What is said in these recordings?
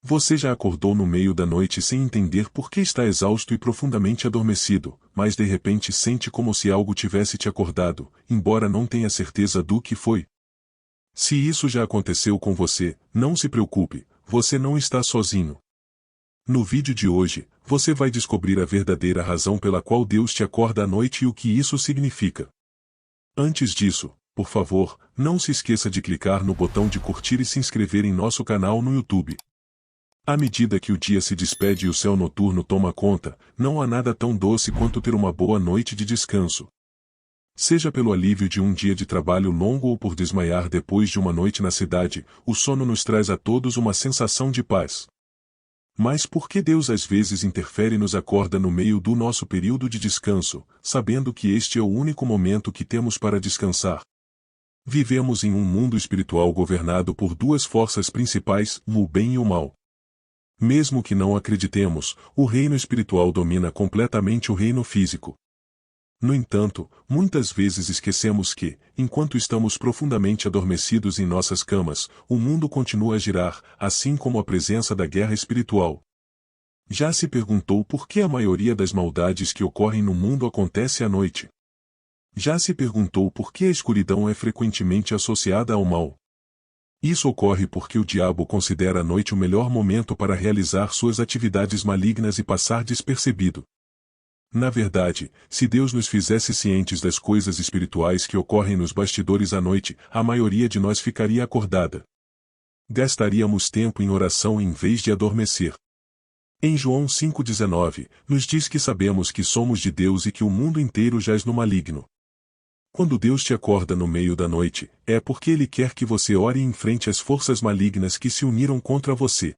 Você já acordou no meio da noite sem entender por que está exausto e profundamente adormecido, mas de repente sente como se algo tivesse te acordado, embora não tenha certeza do que foi? Se isso já aconteceu com você, não se preocupe, você não está sozinho. No vídeo de hoje, você vai descobrir a verdadeira razão pela qual Deus te acorda à noite e o que isso significa. Antes disso, por favor, não se esqueça de clicar no botão de curtir e se inscrever em nosso canal no YouTube. À medida que o dia se despede e o céu noturno toma conta, não há nada tão doce quanto ter uma boa noite de descanso. Seja pelo alívio de um dia de trabalho longo ou por desmaiar depois de uma noite na cidade, o sono nos traz a todos uma sensação de paz. Mas por que Deus às vezes interfere e nos acorda no meio do nosso período de descanso, sabendo que este é o único momento que temos para descansar? Vivemos em um mundo espiritual governado por duas forças principais, o bem e o mal. Mesmo que não acreditemos, o reino espiritual domina completamente o reino físico. No entanto, muitas vezes esquecemos que, enquanto estamos profundamente adormecidos em nossas camas, o mundo continua a girar, assim como a presença da guerra espiritual. Já se perguntou por que a maioria das maldades que ocorrem no mundo acontece à noite? Já se perguntou por que a escuridão é frequentemente associada ao mal? Isso ocorre porque o diabo considera a noite o melhor momento para realizar suas atividades malignas e passar despercebido. Na verdade, se Deus nos fizesse cientes das coisas espirituais que ocorrem nos bastidores à noite, a maioria de nós ficaria acordada. Gastaríamos tempo em oração em vez de adormecer. Em João 5,19, nos diz que sabemos que somos de Deus e que o mundo inteiro jaz no maligno. Quando Deus te acorda no meio da noite, é porque Ele quer que você ore e enfrente as forças malignas que se uniram contra você.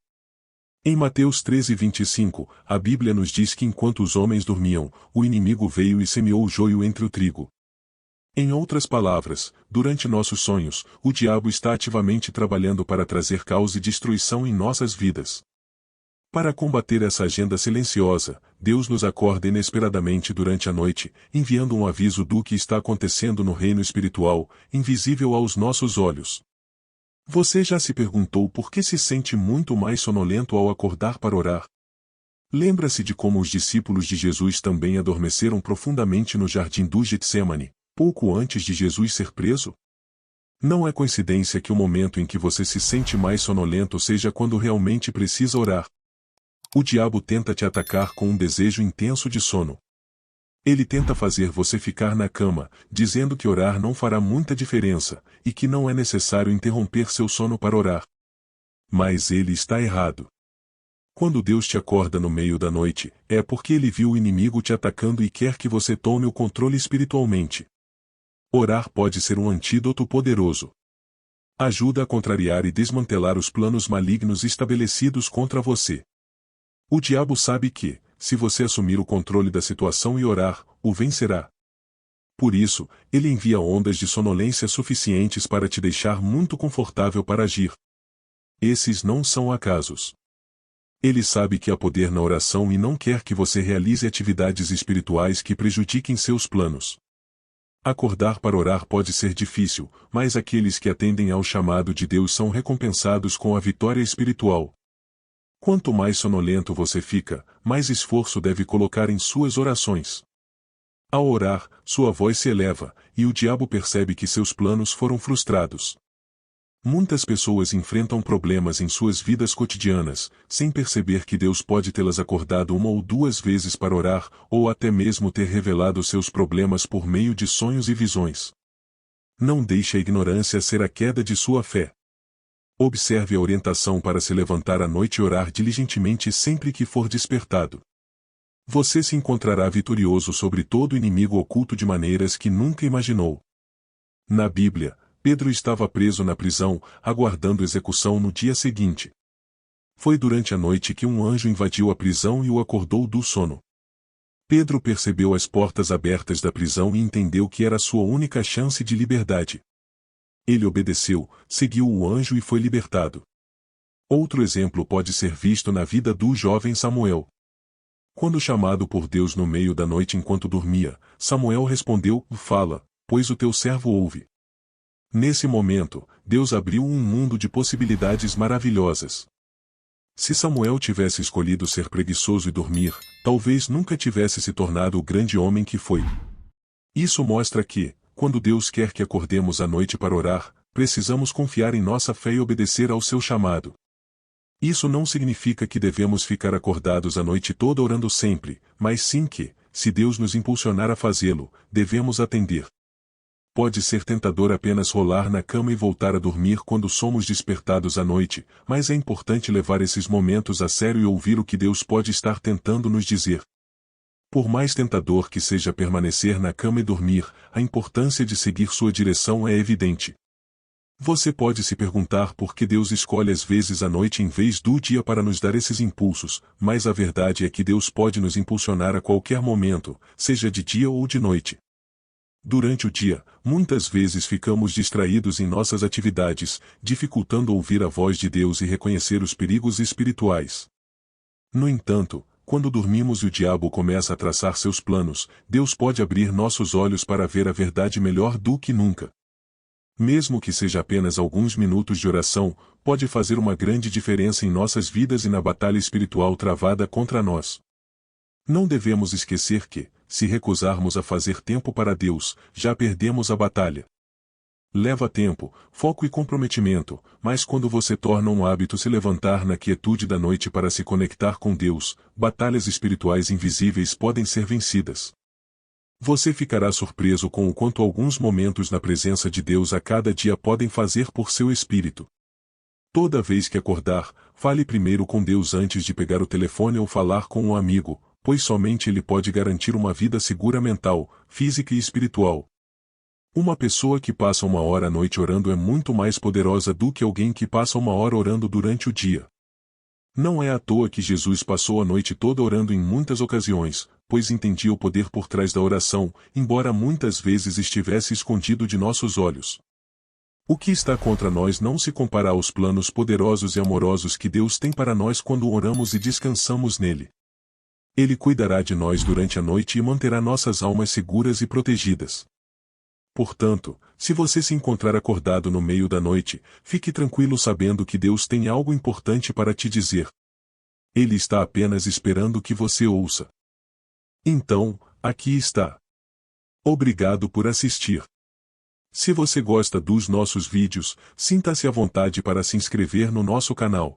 Em Mateus 13:25, a Bíblia nos diz que enquanto os homens dormiam, o inimigo veio e semeou o joio entre o trigo. Em outras palavras, durante nossos sonhos, o diabo está ativamente trabalhando para trazer caos e destruição em nossas vidas. Para combater essa agenda silenciosa, Deus nos acorda inesperadamente durante a noite, enviando um aviso do que está acontecendo no reino espiritual, invisível aos nossos olhos. Você já se perguntou por que se sente muito mais sonolento ao acordar para orar? Lembra-se de como os discípulos de Jesus também adormeceram profundamente no jardim do Getsemane, pouco antes de Jesus ser preso? Não é coincidência que o momento em que você se sente mais sonolento seja quando realmente precisa orar. O diabo tenta te atacar com um desejo intenso de sono. Ele tenta fazer você ficar na cama, dizendo que orar não fará muita diferença, e que não é necessário interromper seu sono para orar. Mas ele está errado. Quando Deus te acorda no meio da noite, é porque ele viu o inimigo te atacando e quer que você tome o controle espiritualmente. Orar pode ser um antídoto poderoso. Ajuda a contrariar e desmantelar os planos malignos estabelecidos contra você. O diabo sabe que, se você assumir o controle da situação e orar, o vencerá. Por isso, ele envia ondas de sonolência suficientes para te deixar muito confortável para agir. Esses não são acasos. Ele sabe que há poder na oração e não quer que você realize atividades espirituais que prejudiquem seus planos. Acordar para orar pode ser difícil, mas aqueles que atendem ao chamado de Deus são recompensados com a vitória espiritual. Quanto mais sonolento você fica, mais esforço deve colocar em suas orações. Ao orar, sua voz se eleva, e o diabo percebe que seus planos foram frustrados. Muitas pessoas enfrentam problemas em suas vidas cotidianas, sem perceber que Deus pode tê-las acordado uma ou duas vezes para orar, ou até mesmo ter revelado seus problemas por meio de sonhos e visões. Não deixe a ignorância ser a queda de sua fé. Observe a orientação para se levantar à noite e orar diligentemente sempre que for despertado. Você se encontrará vitorioso sobre todo inimigo oculto de maneiras que nunca imaginou. Na Bíblia, Pedro estava preso na prisão, aguardando execução no dia seguinte. Foi durante a noite que um anjo invadiu a prisão e o acordou do sono. Pedro percebeu as portas abertas da prisão e entendeu que era sua única chance de liberdade. Ele obedeceu, seguiu o anjo e foi libertado. Outro exemplo pode ser visto na vida do jovem Samuel. Quando chamado por Deus no meio da noite enquanto dormia, Samuel respondeu: "Fala, pois o teu servo ouve." Nesse momento, Deus abriu um mundo de possibilidades maravilhosas. Se Samuel tivesse escolhido ser preguiçoso e dormir, talvez nunca tivesse se tornado o grande homem que foi. Isso mostra que, quando Deus quer que acordemos à noite para orar, precisamos confiar em nossa fé e obedecer ao seu chamado. Isso não significa que devemos ficar acordados a noite toda orando sempre, mas sim que, se Deus nos impulsionar a fazê-lo, devemos atender. Pode ser tentador apenas rolar na cama e voltar a dormir quando somos despertados à noite, mas é importante levar esses momentos a sério e ouvir o que Deus pode estar tentando nos dizer. Por mais tentador que seja permanecer na cama e dormir, a importância de seguir sua direção é evidente. Você pode se perguntar por que Deus escolhe às vezes a noite em vez do dia para nos dar esses impulsos, mas a verdade é que Deus pode nos impulsionar a qualquer momento, seja de dia ou de noite. Durante o dia, muitas vezes ficamos distraídos em nossas atividades, dificultando ouvir a voz de Deus e reconhecer os perigos espirituais. No entanto, quando dormimos e o diabo começa a traçar seus planos, Deus pode abrir nossos olhos para ver a verdade melhor do que nunca. Mesmo que seja apenas alguns minutos de oração, pode fazer uma grande diferença em nossas vidas e na batalha espiritual travada contra nós. Não devemos esquecer que, se recusarmos a fazer tempo para Deus, já perdemos a batalha. Leva tempo, foco e comprometimento, mas quando você torna um hábito se levantar na quietude da noite para se conectar com Deus, batalhas espirituais invisíveis podem ser vencidas. Você ficará surpreso com o quanto alguns momentos na presença de Deus a cada dia podem fazer por seu espírito. Toda vez que acordar, fale primeiro com Deus antes de pegar o telefone ou falar com um amigo, pois somente Ele pode garantir uma vida segura mental, física e espiritual. Uma pessoa que passa 1 hora à noite orando é muito mais poderosa do que alguém que passa 1 hora orando durante o dia. Não é à toa que Jesus passou a noite toda orando em muitas ocasiões, pois entendia o poder por trás da oração, embora muitas vezes estivesse escondido de nossos olhos. O que está contra nós não se compara aos planos poderosos e amorosos que Deus tem para nós quando oramos e descansamos nele. Ele cuidará de nós durante a noite e manterá nossas almas seguras e protegidas. Portanto, se você se encontrar acordado no meio da noite, fique tranquilo sabendo que Deus tem algo importante para te dizer. Ele está apenas esperando que você ouça. Então, aqui está. Obrigado por assistir. Se você gosta dos nossos vídeos, sinta-se à vontade para se inscrever no nosso canal.